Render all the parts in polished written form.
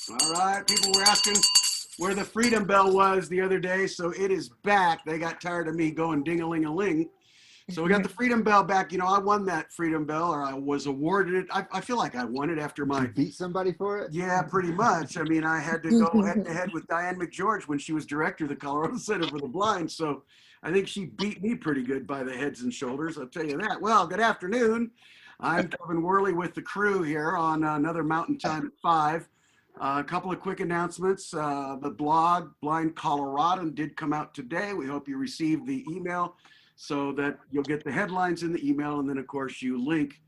All right, people were asking where the Freedom Bell was the other day, so it is back. They got tired of me going ding-a-ling-a-ling. So we got the Freedom Bell back. You know, I won that Freedom Bell, or I was awarded it. I feel like I won it after my... You beat somebody for it? Yeah, pretty much. I mean, I had to go head-to-head with Diane McGeorge when she was director of the Colorado Center for the Blind. So I think she beat me pretty good by the heads and shoulders, I'll tell you that. Well, good afternoon. I'm Kevin Worley with the crew here on another Mountain Time at 5. A couple of quick announcements. The blog, Blind Colorado, did come out today. We hope you received the email so that you'll get the headlines in the email. And then, of course, you link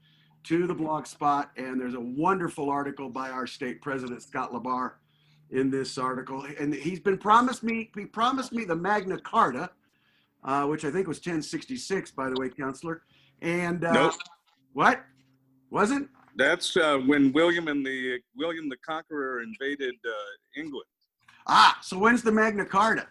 to the blog spot. And there's a wonderful article by our state president, Scott LaBarre, in this article. And he promised me the Magna Carta, which I think was 1066, by the way, Counselor. And nope. What? Wasn't? That's when William the Conqueror invaded England. Ah, so when's the Magna Carta?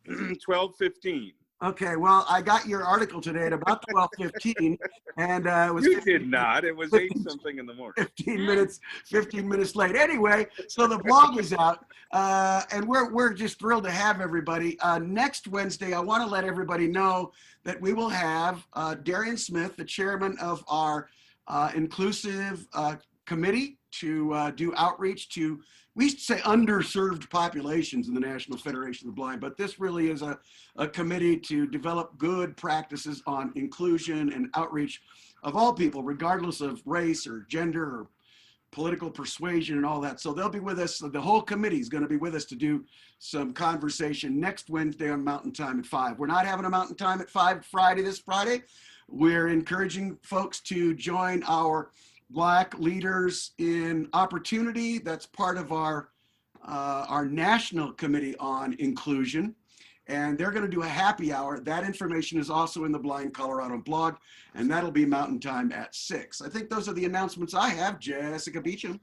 1215. Okay, well, I got your article today at about 12:15, and it was... You did not. It was 8 something in the morning. 15 minutes late. Anyway, so the blog is out, and we're just thrilled to have everybody. Next Wednesday, I want to let everybody know that we will have Darian Smith, the chairman of our inclusive committee, to do outreach to, we used to say, underserved populations in the National Federation of the Blind, but this really is a committee to develop good practices on inclusion and outreach of all people, regardless of race or gender or political persuasion and all that. So they'll be with us. The whole committee is going to be with us to do some conversation next Wednesday on Mountain Time at 5. We're not having a Mountain Time at 5 this Friday. We're encouraging folks to join our Black Leaders in Opportunity. That's part of our National Committee on Inclusion. And they're going to do a happy hour. That information is also in the Blind Colorado blog, and that'll be Mountain Time at 6. I think those are the announcements I have. Jessica Beecham.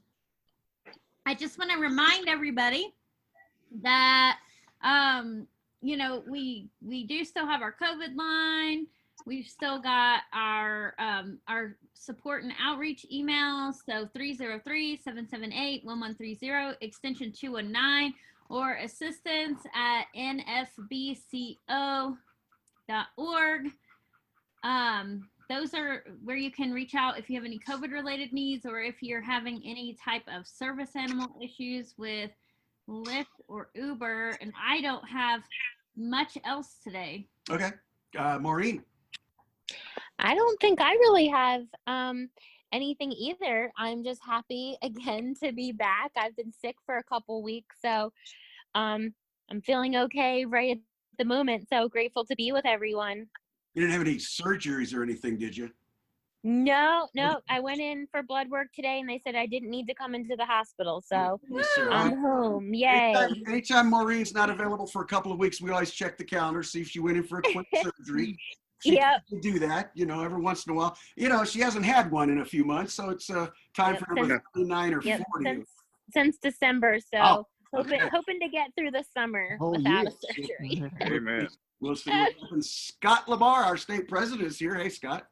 I just want to remind everybody that, you know, we do still have our COVID line. We've still got our support and outreach emails, so 303-778-1130, extension 219, or assistance at NFBCO.org. Those are where you can reach out if you have any COVID-related needs, or if you're having any type of service animal issues with Lyft or Uber. And I don't have much else today. Okay. Maureen. I don't think I really have anything either. I'm just happy again to be back. I've been sick for a couple weeks, so I'm feeling okay right at the moment. So grateful to be with everyone. You didn't have any surgeries or anything, did you? No. I went in for blood work today, and they said I didn't need to come into the hospital. So I'm home. Yay. Anytime Maureen's not available for a couple of weeks, we always check the calendar, see if she went in for a quick surgery. Yep. Do that, you know, every once in a while. You know, she hasn't had one in a few months, so it's time for number 39 or 40. Since December, so hoping to get through the summer without a surgery. Amen. We'll see what happens. Scott LaBarre, our state president, is here. Hey, Scott.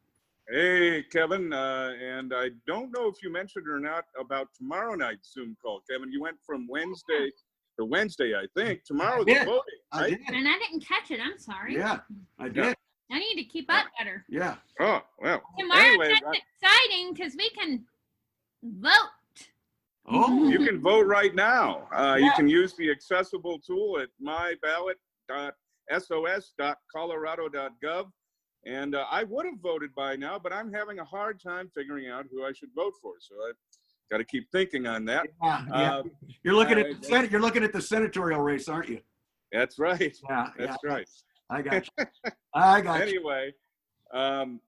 Hey, Kevin. And I don't know if you mentioned or not about tomorrow night's Zoom call, Kevin. You went from Wednesday to Wednesday, I think. Tomorrow the voting, right? I did. And I didn't catch it. I'm sorry. Yeah, I did. Yeah. I need to keep up better. Yeah. Oh, well. Tomorrow anyway, that's exciting because we can vote. Oh. You can vote right now. You can use the accessible tool at myballot.sos.colorado.gov. And I would have voted by now, but I'm having a hard time figuring out who I should vote for. So I've got to keep thinking on that. Yeah. You're looking at the senatorial race, aren't you? That's right. Yeah. That's right. I got you. I got you. Anyway, and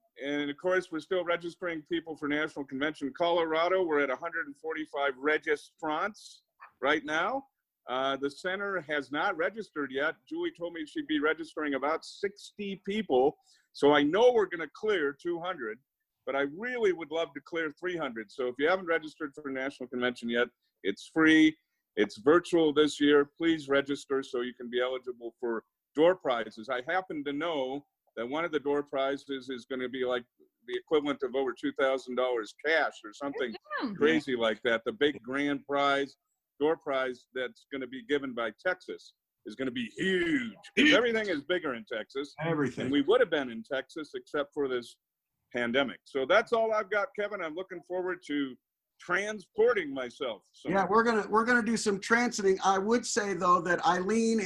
of course, we're still registering people for National Convention Colorado. We're at 145 registrants right now. The center has not registered yet. Julie told me she'd be registering about 60 people. So I know we're going to clear 200, but I really would love to clear 300. So if you haven't registered for National Convention yet, it's free. It's virtual this year. Please register so you can be eligible for door prizes. I happen to know that one of the door prizes is going to be like the equivalent of over $2,000 cash or something crazy like that. The big grand prize. door prize that's going to be given by Texas is going to be huge, because everything is bigger in Texas. Everything. And we would have been in Texas except for this pandemic. So that's all I've got, Kevin. I'm looking forward to transporting myself. Yeah, we're gonna do some transiting. I would say though that Eileen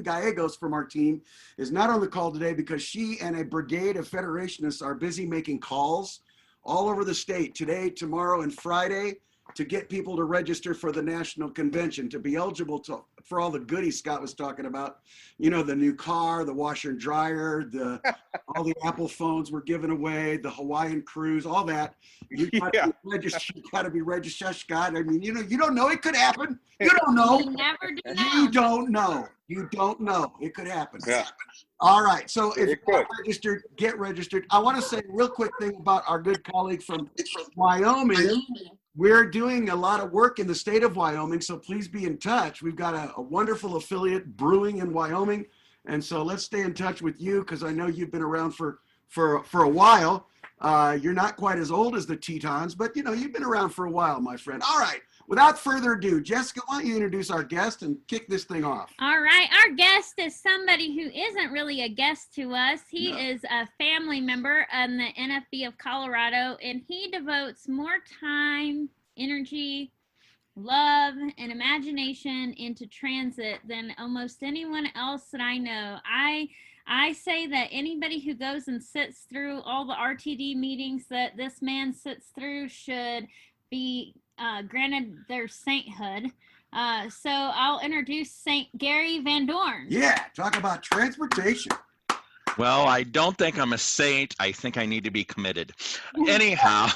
Gallegos from our team is not on the call today because she and a brigade of Federationists are busy making calls all over the state today, tomorrow, and Friday to get people to register for the national convention, to be eligible for all the goodies Scott was talking about. You know, the new car, the washer and dryer, all the Apple phones we're giving away, the Hawaiian cruise, all that. You gotta be registered, Scott. I mean, you don't know. It could happen. You don't know. You never do know. You don't know. You don't know. It could happen. Yeah. All right. So if you're not registered, get registered. I want to say a real quick thing about our good colleague from Wyoming. We're doing a lot of work in the state of Wyoming, so please be in touch. We've got a wonderful affiliate brewing in Wyoming, and so let's stay in touch with you because I know you've been around for a while. You're not quite as old as the Tetons, but you've been around for a while, my friend. All right. Without further ado, Jessica, why don't you introduce our guest and kick this thing off? All right. Our guest is somebody who isn't really a guest to us. He is a family member in the NFB of Colorado, and he devotes more time, energy, love, and imagination into transit than almost anyone else that I know. I say that anybody who goes and sits through all the RTD meetings that this man sits through should be granted their sainthood. So I'll introduce Saint Gary Van Dorn. Yeah, talk about transportation. Well, I don't think I'm a saint. I think I need to be committed. Anyhow,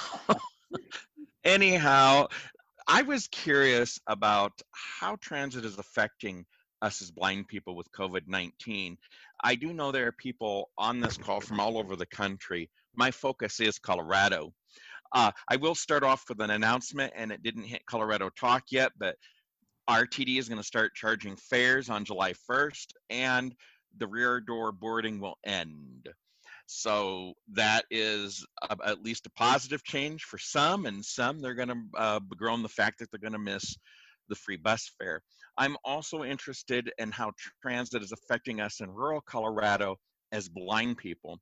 I was curious about how transit is affecting us as blind people with COVID-19. I do know there are people on this call from all over the country. My focus is Colorado. I will start off with an announcement, and it didn't hit Colorado Talk yet, but RTD is going to start charging fares on July 1st, and the rear door boarding will end. So that is at least a positive change for some, and some they're going to begrudge the fact that they're going to miss the free bus fare. I'm also interested in how transit is affecting us in rural Colorado as blind people.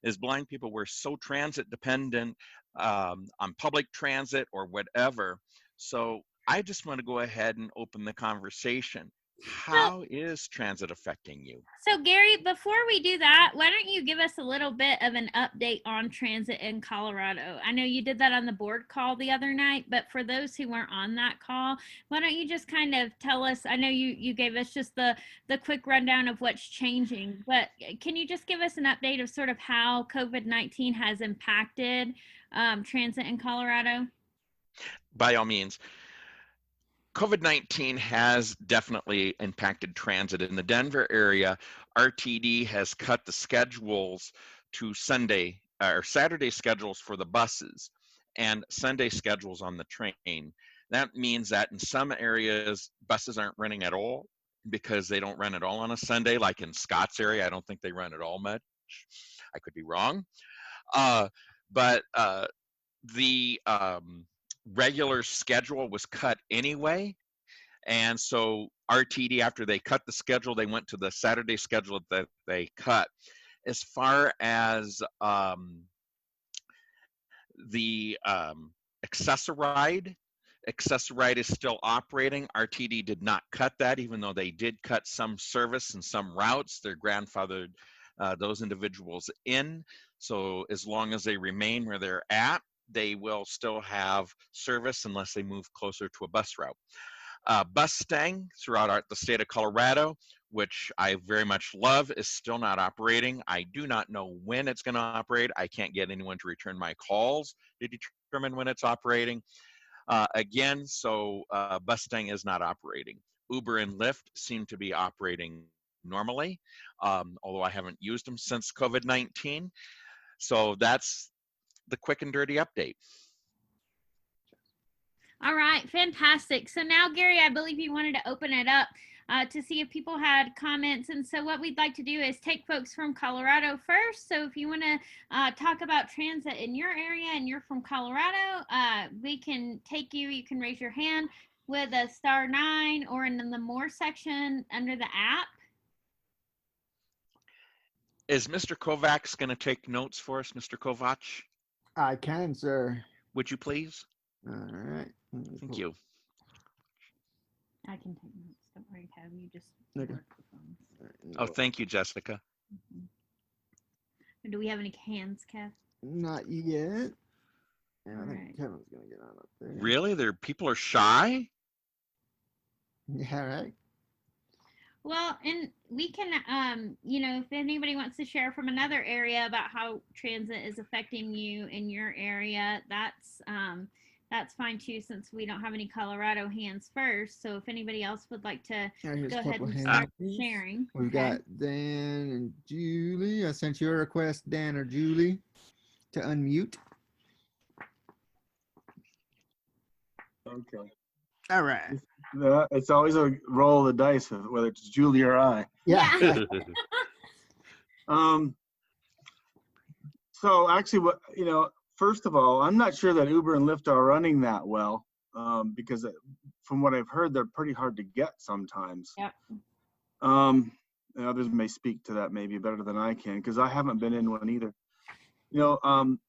As blind people, we're so transit dependent on public transit or whatever. So I just want to go ahead and open the conversation. How is transit affecting you? So Gary, before we do that, why don't you give us a little bit of an update on transit in Colorado? I know you did that on the board call the other night, but for those who weren't on that call, why don't you just kind of tell us, I know you gave us just the quick rundown of what's changing, but can you just give us an update of sort of how COVID-19 has impacted transit in Colorado? By all means. COVID-19 has definitely impacted transit. In the Denver area, RTD has cut the schedules to Sunday or Saturday schedules for the buses and Sunday schedules on the train. That means that in some areas, buses aren't running at all because they don't run at all on a Sunday, like in Scott's area. I don't think they run at all much. I could be wrong. But the regular schedule was cut anyway, and so RTD, after they cut the schedule, they went to the Saturday schedule that they cut. As far as the Accessoride is still operating. RTD did not cut that, even though they did cut some service and some routes. They're grandfathered those individuals in, so as long as they remain where they're at, they will still have service unless they move closer to a bus route. Bustang throughout the state of Colorado, which I very much love, is still not operating. I do not know when it's going to operate. I can't get anyone to return my calls to determine when it's operating. So Bustang is not operating. Uber and Lyft seem to be operating normally, although I haven't used them since COVID-19. So that's the quick and dirty update. All right, fantastic. So now, Gary, I believe you wanted to open it up to see if people had comments. And so what we'd like to do is take folks from Colorado first. So if you want to talk about transit in your area and you're from Colorado, we can take you. You can raise your hand. with a *9 or in the more section under the app. Is Mr. Kovacs going to take notes for us, Mr. Kovac? I can, sir. Would you please? All right. Thank you. I can take notes. Don't worry, Kev. You just Okay. work the phones. Oh, thank you, Jessica. Do we have any hands, Kev? Not yet. And I All think right. Kevin's gonna get on up there. Really? People are shy? Yeah, right. Well, and we can, if anybody wants to share from another area about how transit is affecting you in your area, that's fine too, since we don't have any Colorado hands first. So if anybody else would like to All right, here's go a ahead couple and hands. start sharing. We've okay? got Dan and Julie. I sent you a request, Dan or Julie, to unmute. Okay. All right. It's always a roll of the dice, whether it's Julie or I. Yeah. So actually, first of all, I'm not sure that Uber and Lyft are running that well, because from what I've heard, they're pretty hard to get sometimes. Yep. And others may speak to that maybe better than I can, because I haven't been in one either. In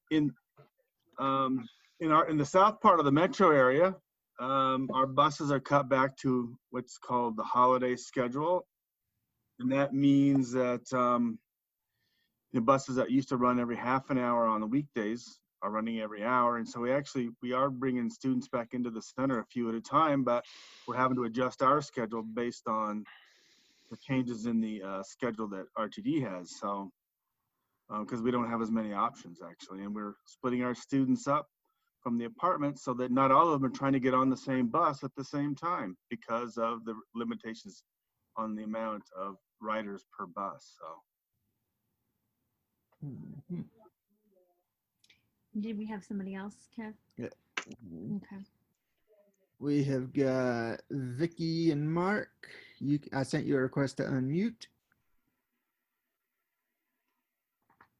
the south part of the metro area, our buses are cut back to what's called the holiday schedule. And that means that the buses that used to run every half an hour on the weekdays are running every hour. And so we are bringing students back into the center a few at a time, but we're having to adjust our schedule based on the changes in the schedule that RTD has. So, because we don't have as many options actually, and we're splitting our students up from the apartments so that not all of them are trying to get on the same bus at the same time because of the limitations on the amount of riders per bus. So. Did we have somebody else, Kev? Yeah. Okay. We have got Vicky and Mark. I sent you a request to unmute.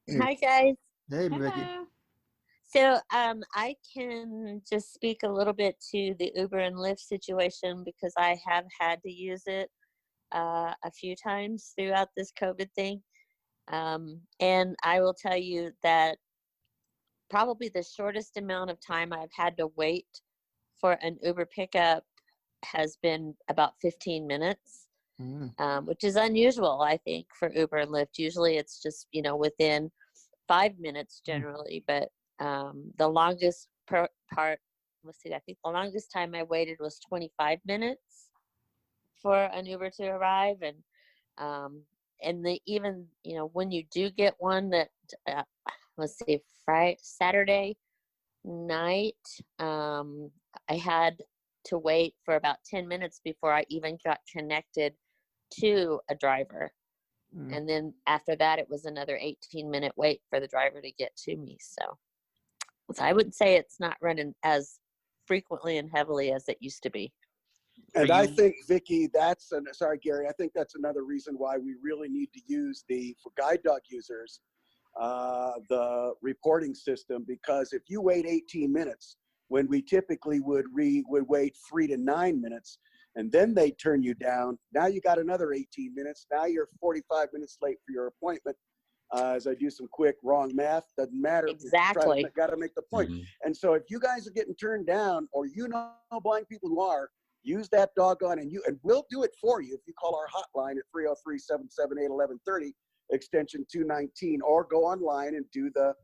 Hi guys. Hey, Vicky. Hello. So I can just speak a little bit to the Uber and Lyft situation because I have had to use it a few times throughout this COVID thing. And I will tell you that probably the shortest amount of time I've had to wait for an Uber pickup has been about 15 minutes, which is unusual, I think, for Uber and Lyft. Usually it's just, within 5 minutes generally, but the longest part, let's see, I think the longest time I waited was 25 minutes for an Uber to arrive. And even, when you do get one that, let's see, Saturday night, I had to wait for about 10 minutes before I even got connected to a driver. And then after that, it was another 18-minute wait for the driver to get to me. So I would say it's not running as frequently and heavily as it used to be. And I think, Vicky, sorry, Gary, I think that's another reason why we really need to use for guide dog users, the reporting system, because if you wait 18 minutes, when we typically would wait 3 to 9 minutes, and then they turn you down, now you got another 18 minutes. Now you're 45 minutes late for your appointment. As I do some quick wrong math, doesn't matter. Exactly. Got to make the point. And so if you guys are getting turned down, or blind people who are, use that doggone, and we'll do it for you if you call our hotline at 303-778-1130, extension 219, or go online and do the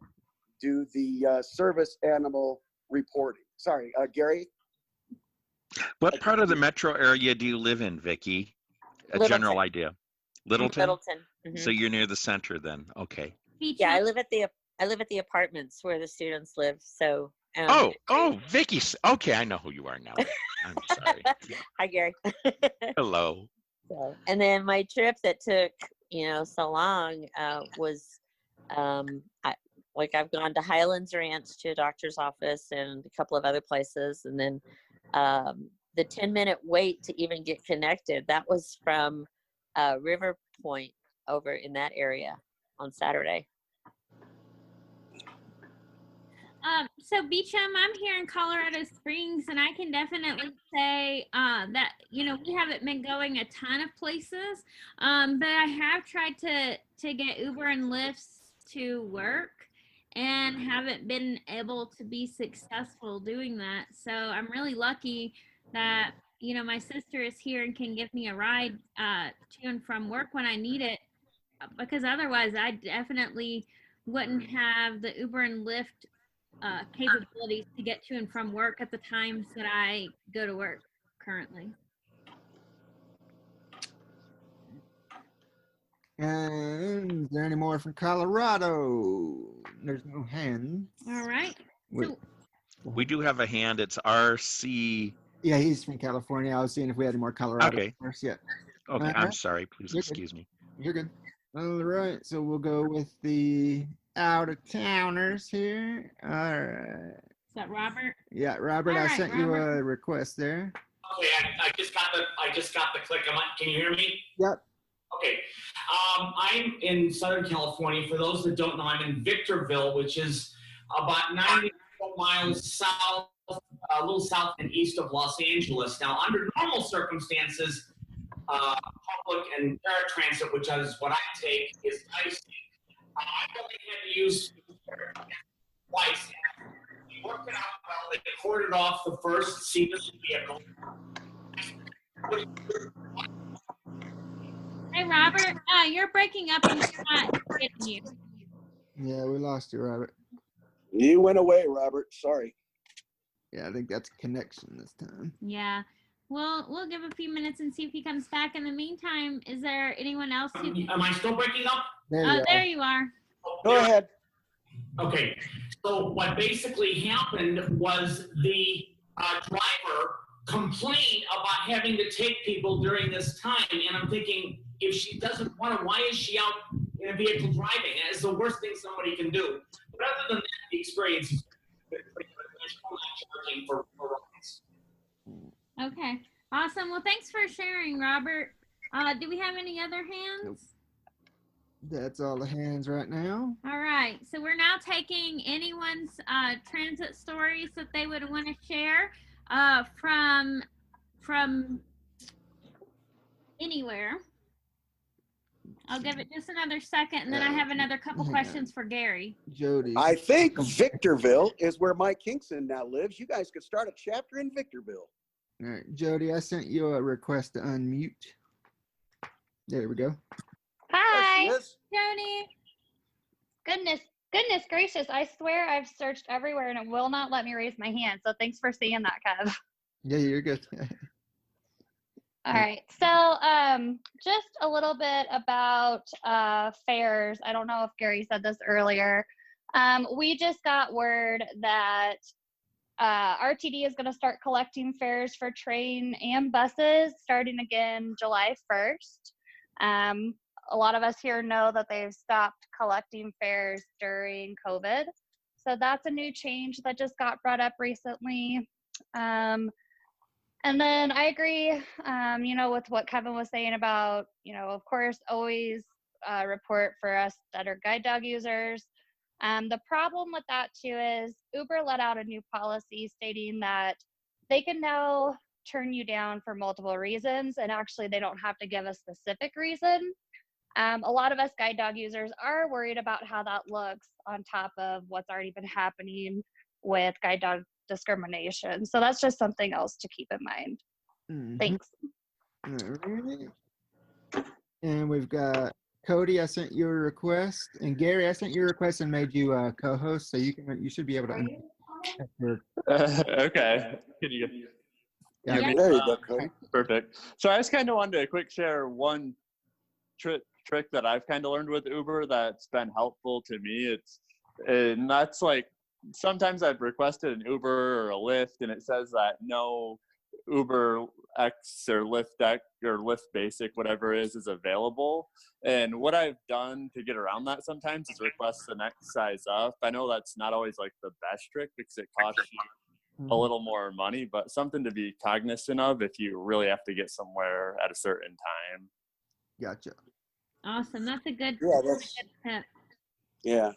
service animal reporting. Sorry, Gary. What part of the metro area do you live in, Vicky? A Littleton. general idea. Littleton? Littleton. So you're near the center then. Okay. Yeah, I live at the apartments where the students live. So Vicky. Okay, I know who you are now. I'm sorry. Hi, Gary. Hello. So, and then my trip that took so long was I've gone to Highlands Ranch to a doctor's office and a couple of other places, and then the 10-minute wait to even get connected, that was from River Point over in that area on Saturday. So Beecham, I'm here in Colorado Springs, and I can definitely say that we haven't been going a ton of places, but I have tried to get Uber and Lyfts to work, and haven't been able to be successful doing that. So I'm really lucky that my sister is here and can give me a ride to and from work when I need it, because otherwise I definitely wouldn't have the Uber and Lyft capabilities to get to and from work at the times that I go to work currently. And is there any more from Colorado? There's no hands. All right. So, We do have a hand. It's RC. Yeah, he's from California. I was seeing if we had any more Colorado Okay. first. Yeah. Okay, All I'm right. sorry. Please You're good. excuse me. You're good. All right. So we'll go with the out-of-towners here. All right. is that Robert? Yeah, Robert, All I right, sent you Robert. a request there. Okay, I just got the click. Can you hear me? Yep. Okay. I'm in Southern California. For those that don't know, I'm in Victorville, which is about 90 miles south, a little south and east of Los Angeles. Now, under normal circumstances, public and paratransit, which is what I take, is dicey. I've only had to use twice. We worked it out well. They corded off the first seamless vehicle. Hey, Robert, you're breaking up and we're not getting you. Yeah, we lost you, Robert. You went away, Robert. Sorry. Yeah, I think that's connection this time. Yeah. We'll give a few minutes and see if he comes back. In the meantime, is there anyone else who? Am I still breaking up? There you are. Go ahead. Okay. So what basically happened was the driver complained about having to take people during this time, and I'm thinking, if she doesn't want to, why is she out in a vehicle driving? It's the worst thing somebody can do. But other than that, the experience is pretty good. There's no charging for rides. Okay. Awesome. Well, thanks for sharing, Robert. Do we have any other hands? Nope. That's all the hands right now. All right. So we're now taking anyone's transit stories that they would want to share from anywhere. I'll give it just another second, and then I have another couple questions for Gary. Jody. I think Victorville is where Mike Kingston now lives. You guys could start a chapter in Victorville. All right, Jody, I sent you a request to unmute. There we go. Hi. Yes. Jody. Goodness gracious. I swear I've searched everywhere and it will not let me raise my hand. So thanks for seeing that, Kev. Yeah, you're good. All right. So just a little bit about fares. I don't know if Gary said this earlier. We just got word that RTD is going to start collecting fares for train and buses starting again July 1st. A lot of us here know that they've stopped collecting fares during COVID. So that's a new change that just got brought up recently. And then I agree, with what Kevin was saying about, of course, always report for us that are guide dog users. The problem with that too is Uber let out a new policy stating that they can now turn you down for multiple reasons, and actually they don't have to give a specific reason. A lot of us guide dog users are worried about how that looks on top of what's already been happening with guide dog discrimination. So that's just something else to keep in mind. Mm-hmm. Thanks. All right. And we've got Cody, I sent you a request, and Gary, I sent you a request and made you a co-host, so you should be able to okay. Can you yeah. There you go, Cody. Perfect. So I just kind of wanted to quick share one trick that I've kind of learned with Uber that's been helpful to me. And that's like, sometimes I've requested an Uber or a Lyft and it says that no Uber X or Lyft X or Lyft Basic, whatever it is available. And what I've done to get around that sometimes is request the next size up. I know that's not always like the best trick because it costs you a little more money, but something to be cognizant of if you really have to get somewhere at a certain time. Gotcha. Awesome. That's a good Yeah, that's tip. yeah.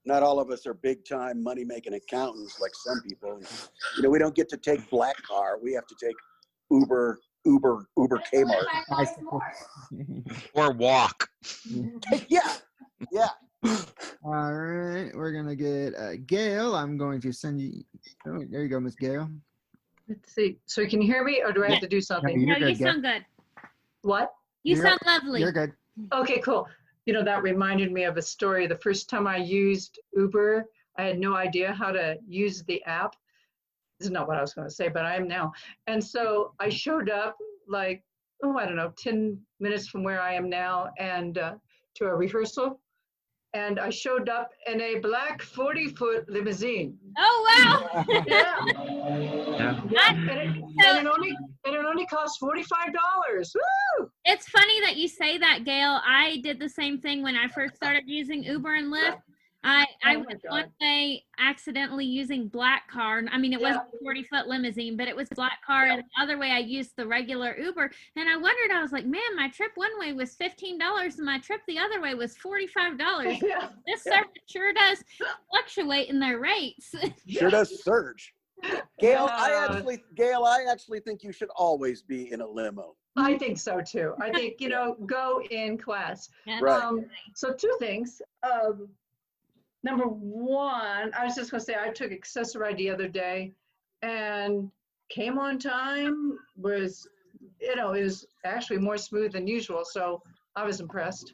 Not all of us are big time money making accountants like some people. You know, we don't get to take Black Car. We have to take Uber Kmart. Bicycle. Or walk. Yeah. All right, we're gonna get Gail. I'm going to send you. Oh, there you go, Miss Gail. Let's see. So can you hear me, or do I have to do something? you're No, you good, Gail. sound good. What? You You're- sound lovely. You're good. Okay, cool. You know, that reminded me of a story. The first time I used Uber, I had no idea how to use the app. This is not what I was going to say, but I am now. And so I showed up like, I don't know, 10 minutes from where I am now, and to a rehearsal. And I showed up in a black 40-foot limousine. Oh, wow. Yeah. Yeah. And it only cost $45. Woo! It's funny that you say that, Gail. I did the same thing when I first started using Uber and Lyft. I Oh my went God. one day accidentally using Black Car. I mean, it Yeah. wasn't a 40-foot limousine, but it was Black Car. And the other way I used the regular Uber. And I wondered, I was like, man, my trip one way was $15 and my trip the other way was $45. Yeah. This service sure does fluctuate in their rates. Sure does surge. Gail, Yeah. Gail, I actually think you should always be in a limo. I think so too. I think, you know, go in class. Yeah. Right. So two things. Number one, I was just going to say, I took Accessoride the other day and came on time, was, you know, it was actually more smooth than usual. So I was impressed.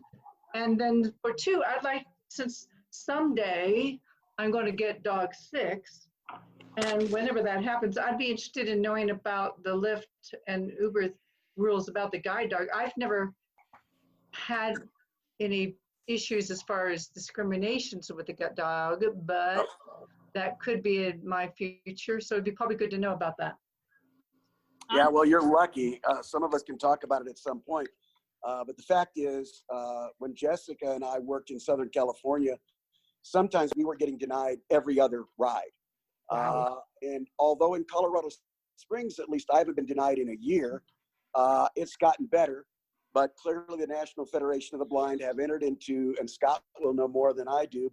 And then for two, I'd like, since someday I'm going to get dog 6, and whenever that happens, I'd be interested in knowing about the Lyft and Uber rules about the guide dog. I've never had any issues as far as discriminations with the dog, but that could be in my future. So it'd be probably good to know about that. Yeah, well, you're lucky. Some of us can talk about it at some point. But the fact is, when Jessica and I worked in Southern California, sometimes we were getting denied every other ride. And although in Colorado Springs, at least I haven't been denied in a year, it's gotten better. But clearly the National Federation of the Blind have entered into, and Scott will know more than I do,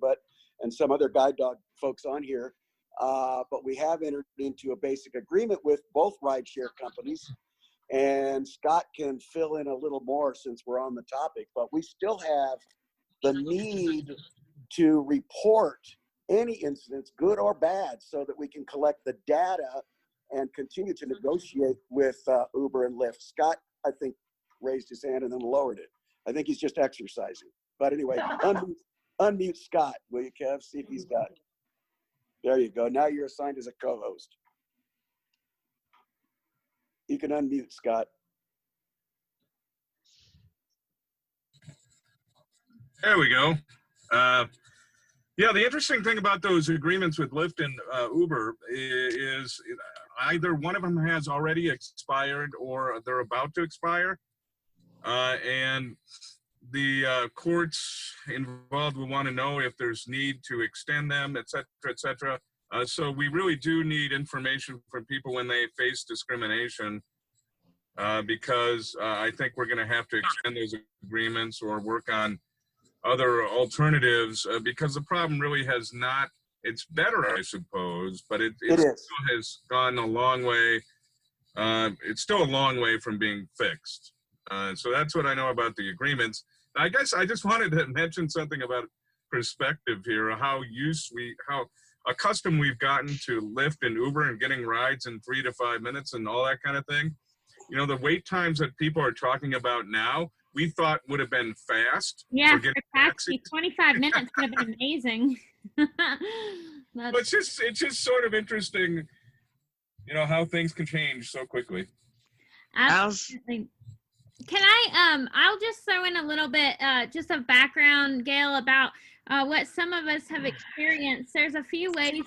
and some other guide dog folks on here, but we have entered into a basic agreement with both rideshare companies. And Scott can fill in a little more since we're on the topic, but we still have the need to report any incidents, good or bad, so that we can collect the data and continue to negotiate with Uber and Lyft. Scott, I think, raised his hand and then lowered it. I think he's just exercising. But anyway, unmute Scott, will you, Kev? See if he's got it. There you go. Now you're assigned as a co-host. You can unmute, Scott. There we go. Yeah, the interesting thing about those agreements with Lyft and Uber is either one of them has already expired or they're about to expire. And the courts involved will want to know if there's need to extend them, et cetera, et cetera. So we really do need information from people when they face discrimination, because I think we're going to have to extend those agreements or work on other alternatives, because the problem really has not, it's better, I suppose, but it still has gone a long way. It's still a long way from being fixed. So that's what I know about the agreements. I guess I just wanted to mention something about perspective here, how accustomed we've gotten to Lyft and Uber and getting rides in 3 to 5 minutes and all that kind of thing. You know, the wait times that people are talking about now, we thought would have been fast. Yeah, for taxi, 25 minutes would have been amazing. But it's just sort of interesting, you know, how things can change so quickly. Absolutely. Can I'll just throw in a little bit, just of background, Gail, about what some of us have experienced. There's a few ways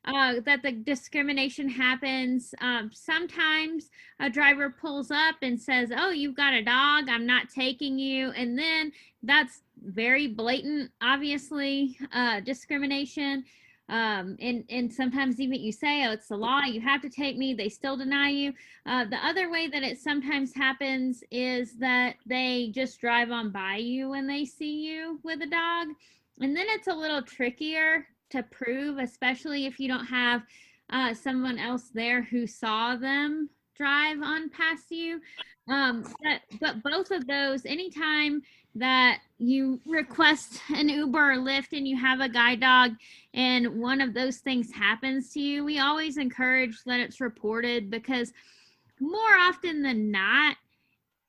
that the discrimination happens. Sometimes a driver pulls up and says, "Oh, you've got a dog, I'm not taking you." And then that's very blatant, obviously, discrimination. And sometimes even you say, "Oh, it's the law, you have to take me," they still deny you. The other way that it sometimes happens is that they just drive on by you when they see you with a dog. And then it's a little trickier to prove, especially if you don't have someone else there who saw them drive on past you. But both of those, anytime that you request an Uber or Lyft and you have a guide dog and one of those things happens to you, we always encourage that it's reported, because more often than not,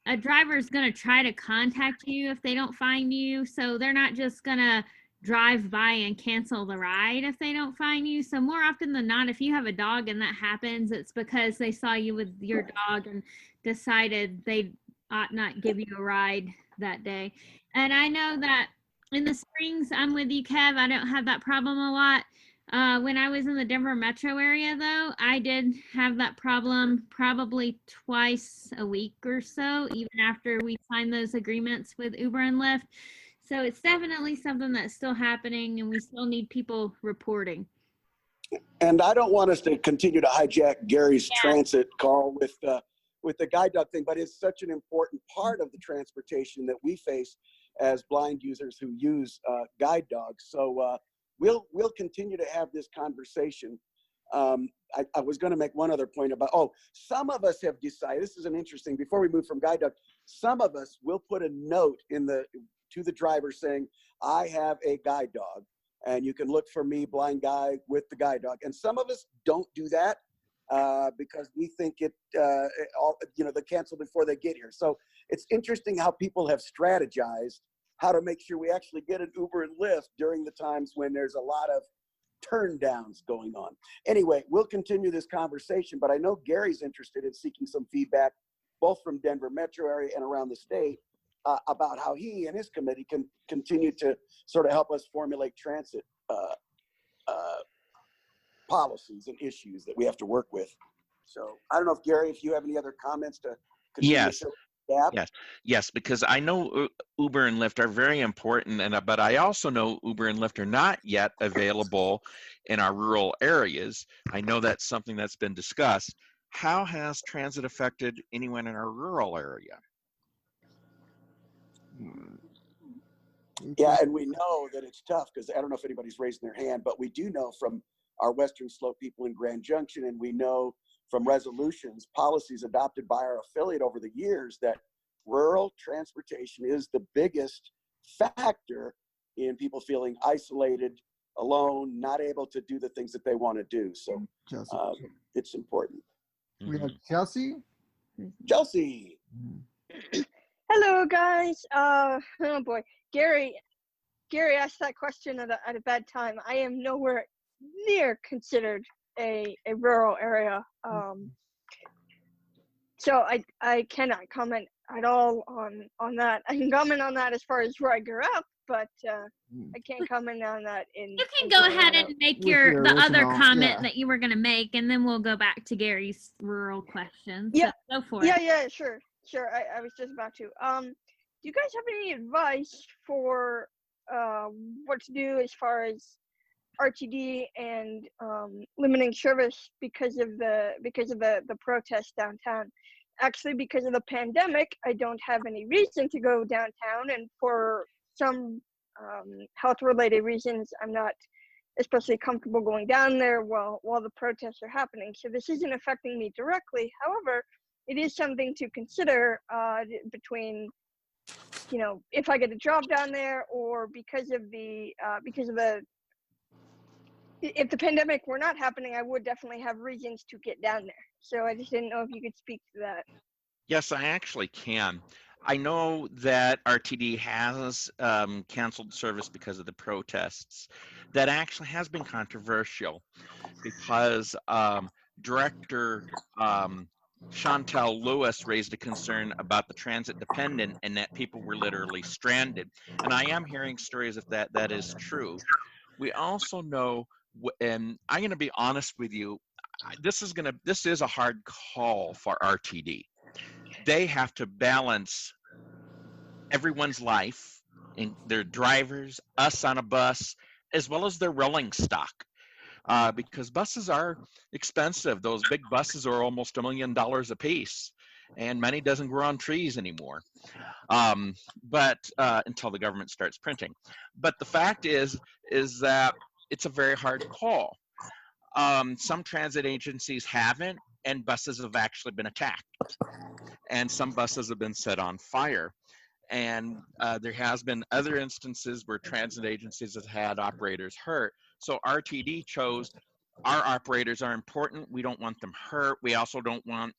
a driver is going to try to contact you if they don't find you. So they're not just going to drive by and cancel the ride if they don't find you. So more often than not, if you have a dog and that happens, it's because they saw you with your dog and decided they ought not give you a ride that day. And I know that in the springs, I'm with you, Kev. I don't have that problem a lot. When I was in the Denver metro area, though, I did have that problem probably twice a week or so, even after we signed those agreements with Uber and Lyft. So it's definitely something that's still happening, and we still need people reporting. And I don't want us to continue to hijack Gary's transit call with the guide dog thing, but it's such an important part of the transportation that we face as blind users who use guide dogs. So we'll continue to have this conversation. I was going to make one other point about, some of us have decided, this is an interesting, before we move from guide dog, some of us will put a note to the driver saying, I have a guide dog, and you can look for me, blind guy with the guide dog. And some of us don't do that because we think they cancel before they get here. So it's interesting how people have strategized how to make sure we actually get an Uber and Lyft during the times when there's a lot of turn downs going on. Anyway, we'll continue this conversation, but I know Gary's interested in seeking some feedback, both from Denver metro area and around the state, about how he and his committee can continue to sort of help us formulate transit policies and issues that we have to work with. So I don't know if Gary, if you have any other comments to continue Yes. to adapt. Yes, because I know Uber and Lyft are very important, but I also know Uber and Lyft are not yet available in our rural areas. I know that's something that's been discussed. How has transit affected anyone in our rural area? Yeah, and we know that it's tough because I don't know if anybody's raising their hand, but we do know from our Western Slope people in Grand Junction, and we know from resolutions, policies adopted by our affiliate over the years, that rural transportation is the biggest factor in people feeling isolated, alone, not able to do the things that they want to do. So it's important. We have Chelsea. Chelsea. Hello, guys. Oh boy, Gary asked that question at a bad time. I am nowhere near considered a rural area, so I cannot comment at all on that. I can comment on that as far as where I grew up, but I can't comment on that in. You can go ahead and make the other comment that you were going to make, and then we'll go back to Gary's rural question. Yeah, so go for it. Yeah, sure. I was just about to. Do you guys have any advice for what to do as far as RTD and limiting service because of the protest downtown? Actually, because of the pandemic, I don't have any reason to go downtown, and for some health-related reasons, I'm not especially comfortable going down there while the protests are happening. So this isn't affecting me directly. However, it is something to consider between, if I get a job down there, or if the pandemic were not happening, I would definitely have reasons to get down there. So I just didn't know if you could speak to that. Yes, I actually can. I know that RTD has canceled service because of the protests. That actually has been controversial because Director Chantel Lewis raised a concern about the transit dependent and that people were literally stranded. And I am hearing stories of that is true. We also know, and I'm going to be honest with you, this is a hard call for RTD. They have to balance everyone's life, and their drivers, us on a bus, as well as their rolling stock. Because buses are expensive. Those big buses are almost $1 million a piece. and money doesn't grow on trees anymore. But until the government starts printing. But the fact is that it's a very hard call. Some transit agencies haven't, and buses have actually been attacked, and some buses have been set on fire. And there has been other instances where transit agencies have had operators hurt. So RTD chose our operators are important. We don't want them hurt. We also don't want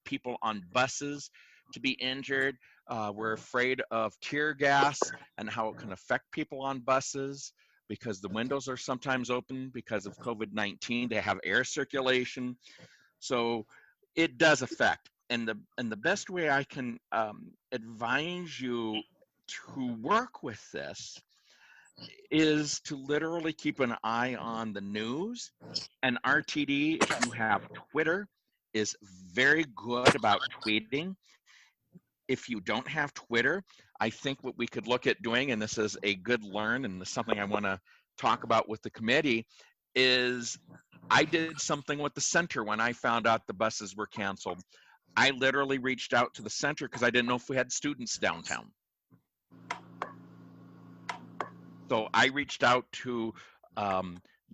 people on buses to be injured. We're afraid of tear gas and how it can affect people on buses because the windows are sometimes open because of COVID-19. They have air circulation. So it does affect. And the best way I can advise you to work with this is to literally keep an eye on the news. And RTD, if you have Twitter, is very good about tweeting. If you don't have Twitter, I think what we could look at doing, and this is a good learn, and this is something I want to talk about with the committee, is I did something with the center when I found out the buses were canceled. I literally reached out to the center because I didn't know if we had students downtown. So I reached out to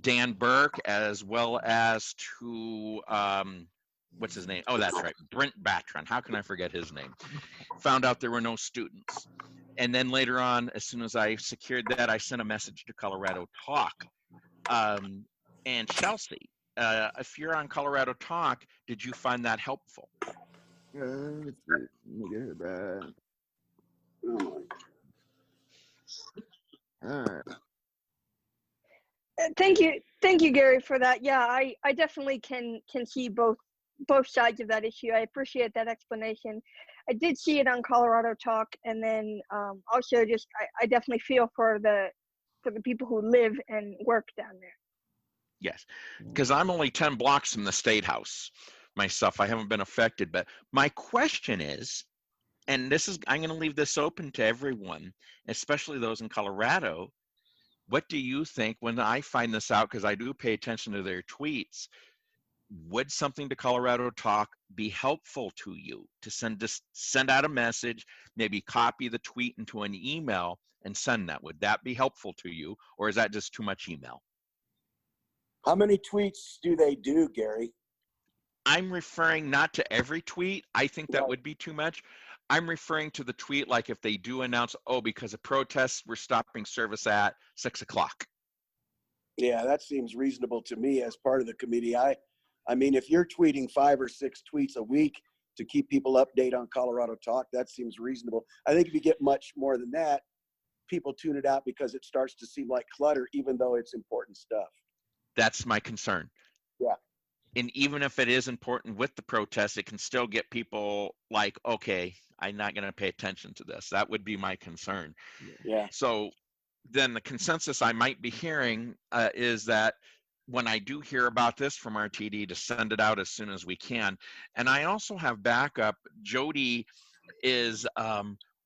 Dan Burke as well as to, what's his name? Oh, that's right, Brent Batron. How can I forget his name? Found out there were no students. And then later on, as soon as I secured that, I sent a message to Colorado Talk. And Chelsea, if you're on Colorado Talk, did you find that helpful? Let's see. Let me get her back. All right. Thank you, Gary, for that. Yeah, I definitely can see both sides of that issue. I appreciate that explanation. I did see it on Colorado Talk, and then also just I definitely feel for the people who live and work down there. Yes, because I'm only 10 blocks from the State House myself. I haven't been affected, but my question is, and this is, I'm going to leave this open to everyone, especially those in Colorado. What do you think when I find this out? Because I do pay attention to their tweets. Would something to Colorado Talk be helpful to you to send out a message, maybe copy the tweet into an email and send that? Would that be helpful to you, or is that just too much email? How many tweets do they do, Gary? I'm referring not to every tweet. I think that would be too much. I'm referring to the tweet like if they do announce, oh, because of protests, we're stopping service at 6 o'clock. Yeah, that seems reasonable to me as part of the committee. I mean, if you're tweeting 5 or 6 tweets a week to keep people updated on Colorado Talk, that seems reasonable. I think if you get much more than that, people tune it out because it starts to seem like clutter, even though it's important stuff. That's my concern. Yeah. And even if it is important with the protests, it can still get people like, okay, I'm not going to pay attention to this. That would be my concern. Yeah. So then the consensus I might be hearing is that when I do hear about this from RTD, to send it out as soon as we can. And I also have backup. Jody is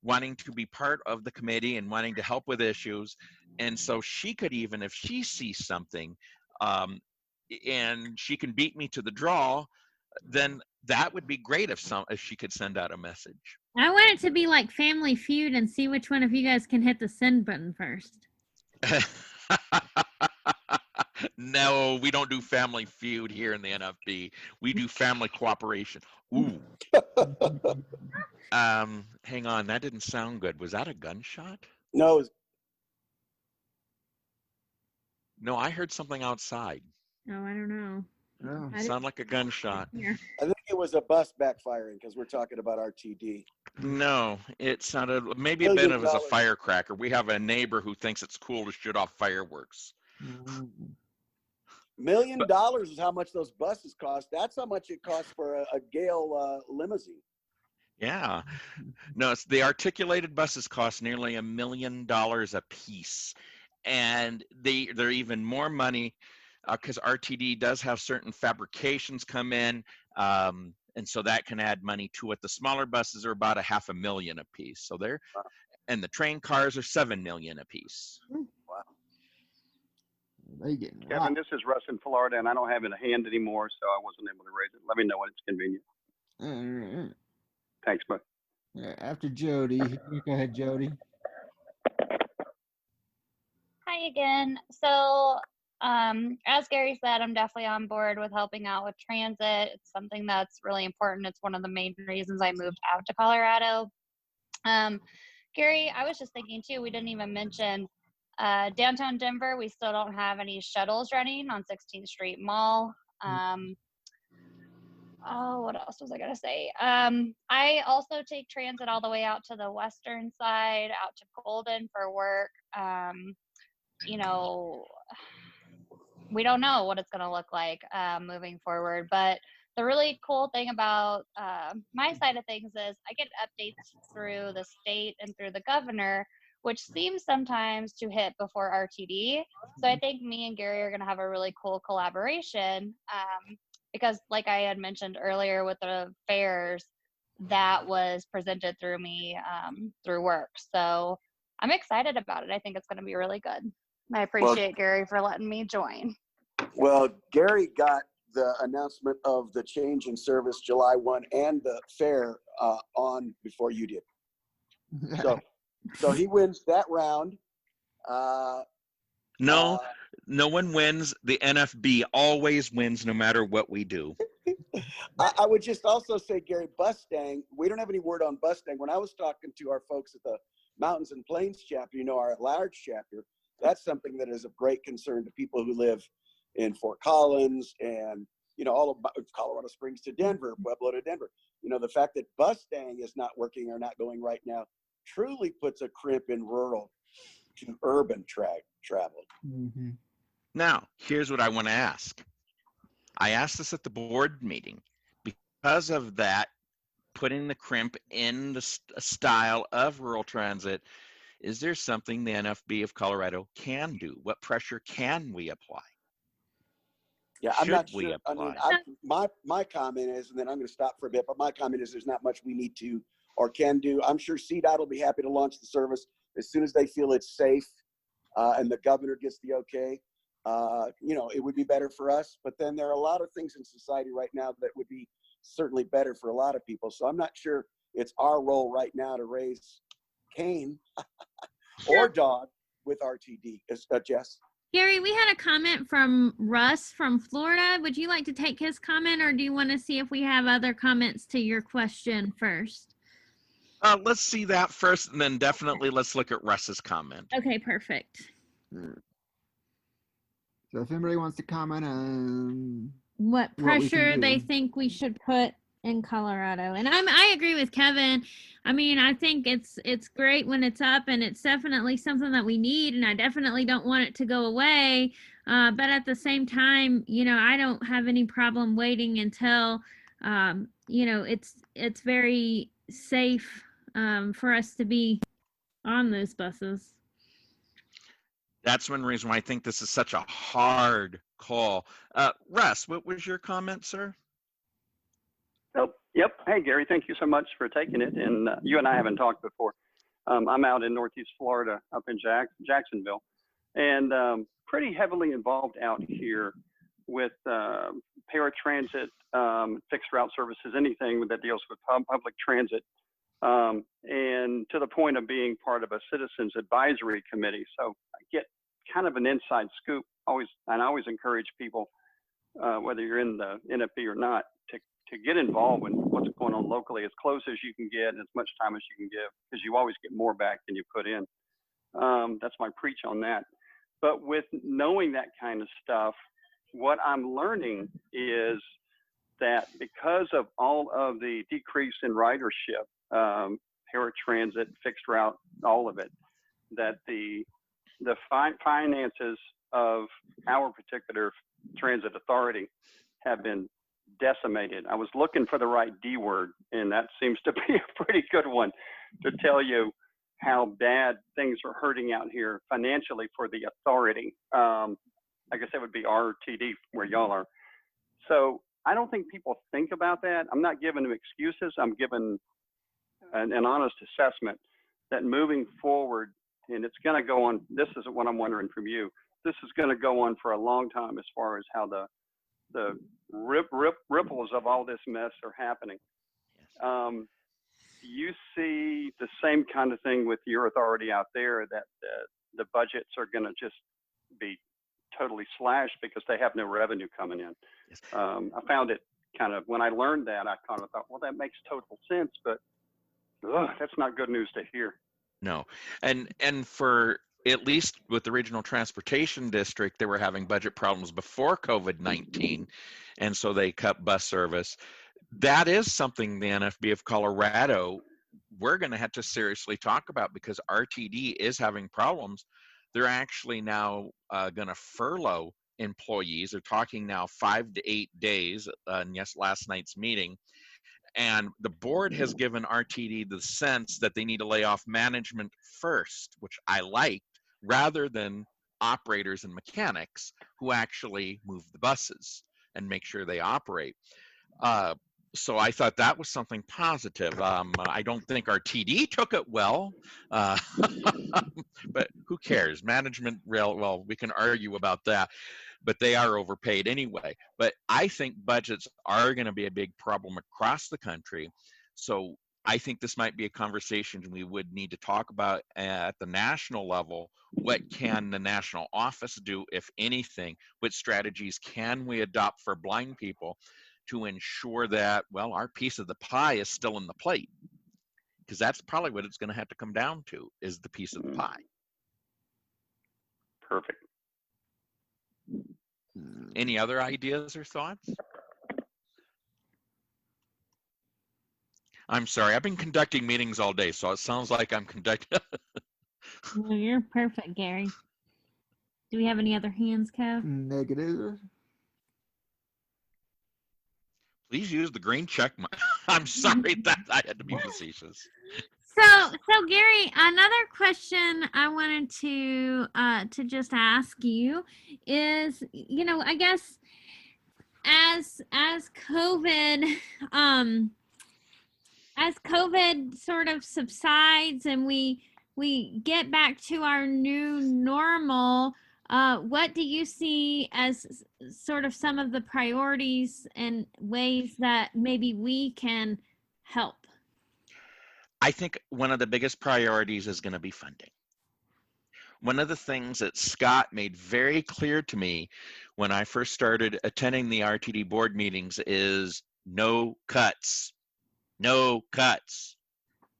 wanting to be part of the committee and wanting to help with issues. And so she could even, if she sees something, and she can beat me to the draw, then that would be great if she could send out a message. I want it to be like Family Feud and see which one of you guys can hit the send button first. No, we don't do Family Feud here in the NFB. We do family cooperation. Ooh. Hang on, that didn't sound good. Was that a gunshot? No. No, I heard something outside. Oh, I don't know. Oh. Sound like a gunshot. I think it was a bus backfiring because we're talking about RTD. No, it sounded maybe a bit of it was a firecracker. We have a neighbor who thinks it's cool to shoot off fireworks. $1 million is how much those buses cost. That's how much it costs for a Gale limousine. Yeah. No, it's the articulated buses cost nearly $1 million a piece. And they're even more money because RTD does have certain fabrications come in. And so that can add money to it. The smaller buses are about $500,000 a piece. So they're, and the train cars are $7 million a piece. Wow. They getting Kevin, this is Russ in Florida, and I don't have it in hand anymore, so I wasn't able to raise it. Let me know when it's convenient. Thanks, bud. After Jody, go ahead, Jody. Hi again. So, as Gary said, I'm definitely on board with helping out with transit. It's something that's really important. It's one of the main reasons I moved out to Colorado. Gary, I was just thinking too, we didn't even mention downtown Denver. We still don't have any shuttles running on 16th Street Mall. Oh, what else was I gonna say? I also take transit all the way out to the western side, out to Golden for work. You know, we don't know what it's gonna look like moving forward. But the really cool thing about my side of things is I get updates through the state and through the governor, which seems sometimes to hit before RTD. So I think me and Gary are gonna have a really cool collaboration. Because like I had mentioned earlier with the fairs, that was presented through me through work. So I'm excited about it. I think it's going to be really good. I appreciate Gary for letting me join. Well, Gary got the announcement of the change in service July 1 and the fair on before you did. So he wins that round. No one wins. The NFB always wins no matter what we do. I would just also say, Gary, Bustang, we don't have any word on Bustang. When I was talking to our folks at the Mountains and Plains chapter, our large chapter, that's something that is of great concern to people who live in Fort Collins and, all of Colorado Springs to Denver, Pueblo to Denver. The fact that Bustang is not working or not going right now truly puts a crimp in rural to urban travel. Mm-hmm. Now, here's what I want to ask. I asked this at the board meeting. Because of that, putting the crimp in the style of rural transit, is there something the NFB of Colorado can do? What pressure can we apply? Yeah, I'm not sure. I mean, my comment is, and then I'm going to stop for a bit, but my comment is there's not much we need to or can do. I'm sure CDOT will be happy to launch the service as soon as they feel it's safe and the governor gets the okay. It would be better for us, but then there are a lot of things in society right now that would be certainly better for a lot of people. So I'm not sure it's our role right now to raise Cain or dog with RTD. Jess? Gary, we had a comment from Russ from Florida. Would you like to take his comment, or do you want to see if we have other comments to your question first? Let's see that first, and then definitely let's look at Russ's comment. Okay, perfect. So if anybody wants to comment on what pressure they think we should put in Colorado. And I agree with Kevin. I mean, I think it's great when it's up, and it's definitely something that we need, and I definitely don't want it to go away. But at the same time, I don't have any problem waiting until it's very safe for us to be on those buses. That's one reason why I think this is such a hard call. Russ, what was your comment, sir? Oh, yep. Hey, Gary, thank you so much for taking it. And you and I haven't talked before. I'm out in Northeast Florida, up in Jacksonville, and pretty heavily involved out here with paratransit, fixed route services, anything that deals with public transit, and to the point of being part of a citizens advisory committee. So I get kind of an inside scoop. I always encourage people, whether you're in the NFB or not, to get involved in what's going on locally as close as you can get and as much time as you can give, because you always get more back than you put in. That's my preach on that. But with knowing that kind of stuff, what I'm learning is that because of all of the decrease in ridership, paratransit, fixed route, all of it, that the finances of our particular transit authority have been decimated. I was looking for the right D word, and that seems to be a pretty good one to tell you how bad things are hurting out here financially for the authority. I guess that would be RTD where y'all are. So I don't think people think about that. I'm not giving them excuses. I'm giving an honest assessment that moving forward, and it's going to go on. This is what I'm wondering from you. This is going to go on for a long time as far as how the ripples of all this mess are happening. you see the same kind of thing with your authority out there, that the budgets are going to just be totally slashed because they have no revenue coming in? I found it kind of, when I learned that, I kind of thought, well, that makes total sense, but that's not good news to hear. No, and for at least with the Regional Transportation District, they were having budget problems before COVID-19, and so they cut bus service. That is something the NFB of Colorado, we're going to have to seriously talk about, because RTD is having problems. They're actually now going to furlough employees. They're talking now 5 to 8 days, and yes, last night's meeting. And the board has given RTD the sense that they need to lay off management first, which I liked, rather than operators and mechanics who actually move the buses and make sure they operate. So I thought that was something positive. I don't think RTD took it well, but who cares? Management, well, we can argue about that, but they are overpaid anyway. But I think budgets are going to be a big problem across the country. So I think this might be a conversation we would need to talk about at the national level. What can the national office do, if anything? What strategies can we adopt for blind people to ensure that, well, our piece of the pie is still in the plate? Because that's probably what it's going to have to come down to, is the piece of the pie. Perfect. Any other ideas or thoughts? I'm sorry, I've been conducting meetings all day, so it sounds like I'm conducting. No, you're perfect, Gary. Do we have any other hands, Kev? Negative. Please use the green check mark. I'm sorry that I had to be facetious. So Gary, another question I wanted to just ask you is, I guess as COVID as COVID sort of subsides and we get back to our new normal, what do you see as sort of some of the priorities and ways that maybe we can help? I think one of the biggest priorities is going to be funding. One of the things that Scott made very clear to me when I first started attending the RTD board meetings is no cuts, no cuts,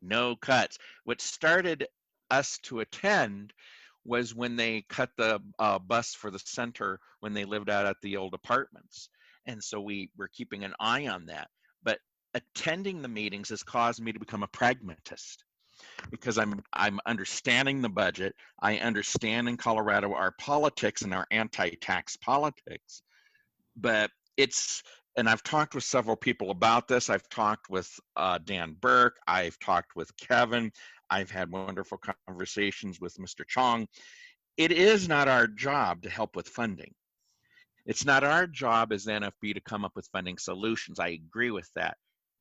no cuts. What started us to attend was when they cut the bus for the center when they lived out at the old apartments. And so we were keeping an eye on that. But attending the meetings has caused me to become a pragmatist, because I'm understanding the budget. I understand in Colorado our politics and our anti-tax politics, but and I've talked with several people about this. I've talked with Dan Burke. I've talked with Kevin. I've had wonderful conversations with Mr. Chong. It is not our job to help with funding. It's not our job as NFB to come up with funding solutions. I agree with that.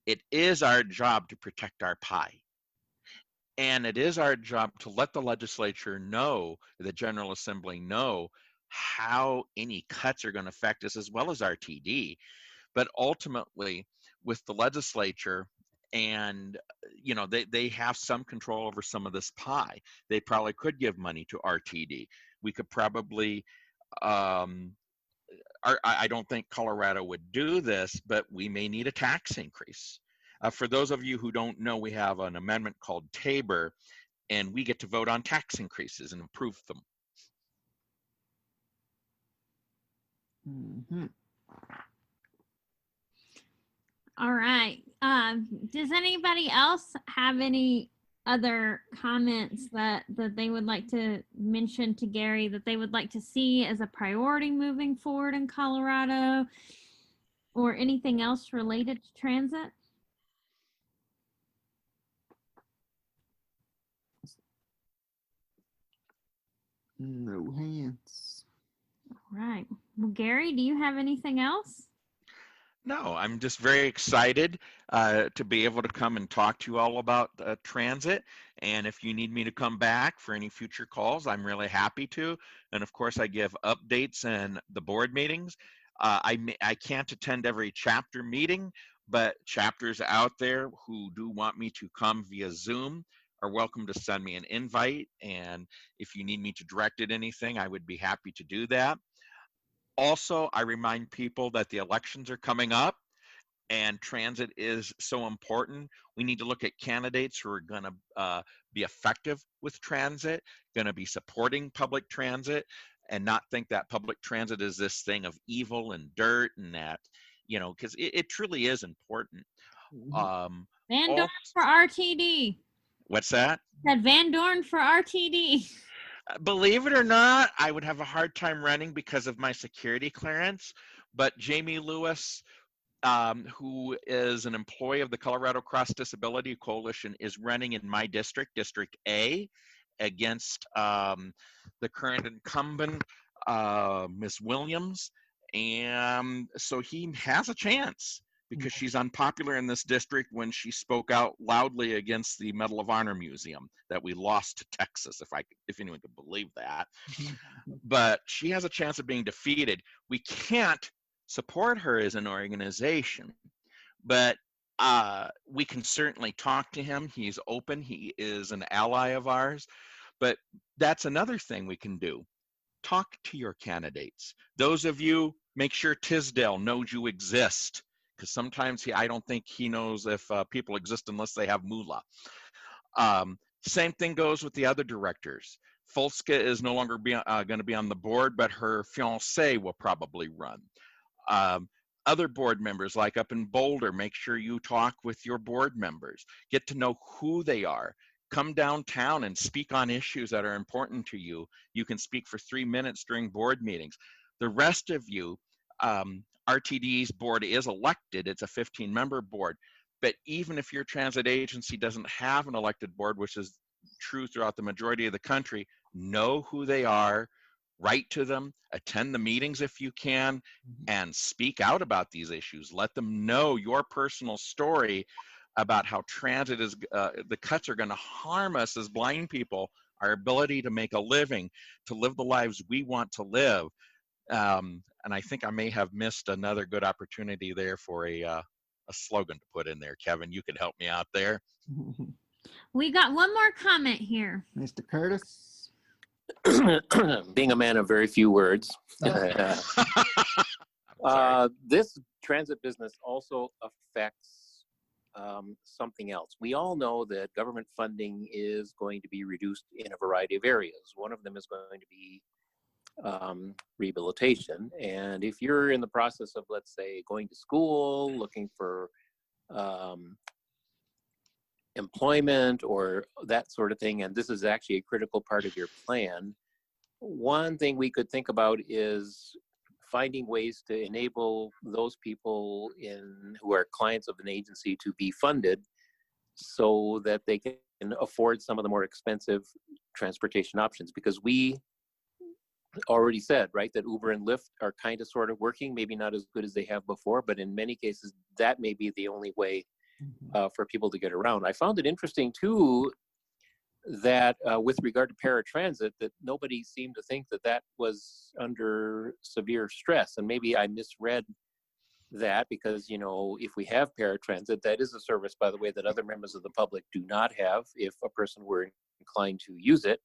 It is our job to protect our pie. And it is our job to let the legislature know, the General Assembly know, how any cuts are going to affect us, as well as RTD. But ultimately, with the legislature, and they have some control over some of this pie. They probably could give money to RTD. We could probably, I don't think Colorado would do this, but we may need a tax increase. For those of you who don't know, we have an amendment called Tabor, and we get to vote on tax increases and approve them. Mm-hmm. All right. Does anybody else have any other comments that they would like to mention to Gary that they would like to see as a priority moving forward in Colorado, or anything else related to transit? No hands. All right. Well, Gary, do you have anything else? No, I'm just very excited to be able to come and talk to you all about transit. And if you need me to come back for any future calls, I'm really happy to. And of course, I give updates and the board meetings. I can't attend every chapter meeting, but chapters out there who do want me to come via Zoom are welcome to send me an invite. And if you need me to direct it anything, I would be happy to do that. Also, I remind people that the elections are coming up and transit is so important. We need to look at candidates who are going to be effective with transit, going to be supporting public transit, and not think that public transit is this thing of evil and dirt and that, you know, because it truly is important. Van Dorn for RTD. What's that? Said Van Dorn for RTD. Believe it or not, I would have a hard time running because of my security clearance, but Jamie Lewis, who is an employee of the Colorado Cross Disability Coalition, is running in my district, District A, against the current incumbent, Ms. Williams. And so he has a chance because she's unpopular in this district when she spoke out loudly against the Medal of Honor Museum that we lost to Texas, if anyone could believe that. But she has a chance of being defeated. We can't support her as an organization, but we can certainly talk to him. He's open. He is an ally of ours. But that's another thing we can do. Talk to your candidates. Those of you, make sure Tisdale knows you exist, because sometimes I don't think he knows if people exist unless they have moolah. Same thing goes with the other directors. Folska is no longer going to be on the board, but her fiancé will probably run. Other board members, like up in Boulder, make sure you talk with your board members. Get to know who they are. Come downtown and speak on issues that are important to you. You can speak for 3 minutes during board meetings. The rest of you, RTD's board is elected. It's a 15-member board. But even if your transit agency doesn't have an elected board, which is true throughout the majority of the country, know who they are, write to them, attend the meetings if you can, and speak out about these issues. Let them know your personal story about how transit is, the cuts are going to harm us as blind people, our ability to make a living, to live the lives we want to live. And I think I may have missed another good opportunity there for a slogan to put in there. Kevin, you could help me out there. We got one more comment here. Mr. Curtis. Being a man of very few words, this transit business also affects something else. We all know that government funding is going to be reduced in a variety of areas. One of them is going to be rehabilitation. And if you're in the process of, let's say, going to school, looking for employment or that sort of thing, and this is actually a critical part of your plan, one thing we could think about is finding ways to enable those people who are clients of an agency to be funded so that they can afford some of the more expensive transportation options. Because we already said, right, that Uber and Lyft are kind of sort of working, maybe not as good as they have before, but in many cases, that may be the only way for people to get around. I found it interesting too that with regard to paratransit, that nobody seemed to think that that was under severe stress. And maybe I misread that because, you know, if we have paratransit, that is a service, by the way, that other members of the public do not have if a person were inclined to use it.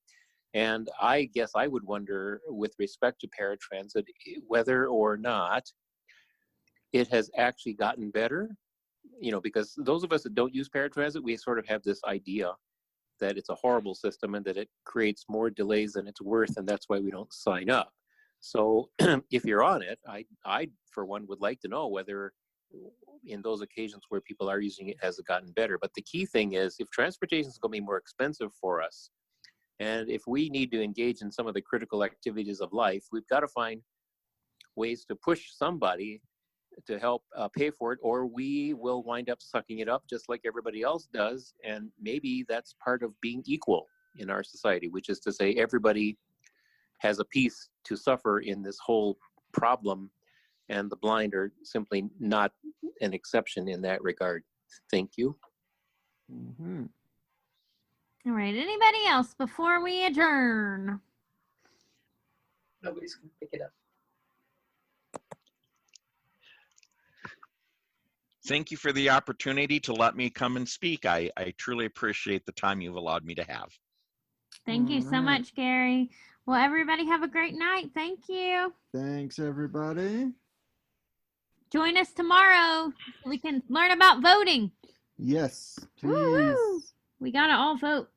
And I guess I would wonder, with respect to paratransit, whether or not it has actually gotten better, you know, because those of us that don't use paratransit, we sort of have this idea that it's a horrible system and that it creates more delays than it's worth, and that's why we don't sign up. So if you're on it, I for one would like to know whether in those occasions where people are using it, has it gotten better. But the key thing is, if transportation is going to be more expensive for us, and if we need to engage in some of the critical activities of life, we've got to find ways to push somebody to help pay for it, or we will wind up sucking it up just like everybody else does. And maybe that's part of being equal in our society, which is to say everybody has a piece to suffer in this whole problem, and the blind are simply not an exception in that regard. Thank you. Mm-hmm. All right, anybody else before we adjourn? Nobody's gonna pick it up. Thank you for the opportunity to let me come and speak. I truly appreciate the time you've allowed me to have. Thank you so All right. much, Gary. Well, everybody have a great night. Thank you. Thanks, everybody. Join us tomorrow so we can learn about voting. Yes, Woo please. woo. We gotta all vote.